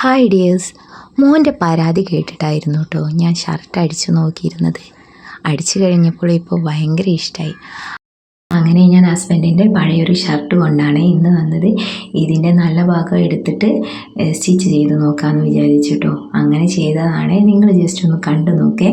Hi dears, മോൻ്റെ പരാതി കേട്ടിട്ടായിരുന്നു കേട്ടോ ഞാൻ ഷർട്ട് അടിച്ചു നോക്കിയിരുന്നത്. അടിച്ചു കഴിഞ്ഞപ്പോൾ ഇപ്പോൾ ഭയങ്കര ഇഷ്ടമായി. അങ്ങനെ ഞാൻ ഹസ്ബൻഡിൻ്റെ പഴയൊരു ഷർട്ട് കൊണ്ടാണ് ഇന്ന് വന്നത്. ഇതിൻ്റെ നല്ല ഭാഗം എടുത്തിട്ട് സ്റ്റിച്ച് ചെയ്ത് നോക്കാമെന്ന് വിചാരിച്ചിട്ടോ. അങ്ങനെ ചെയ്തതാണ്. നിങ്ങൾ ജസ്റ്റ് ഒന്ന് കണ്ടു നോക്കേ.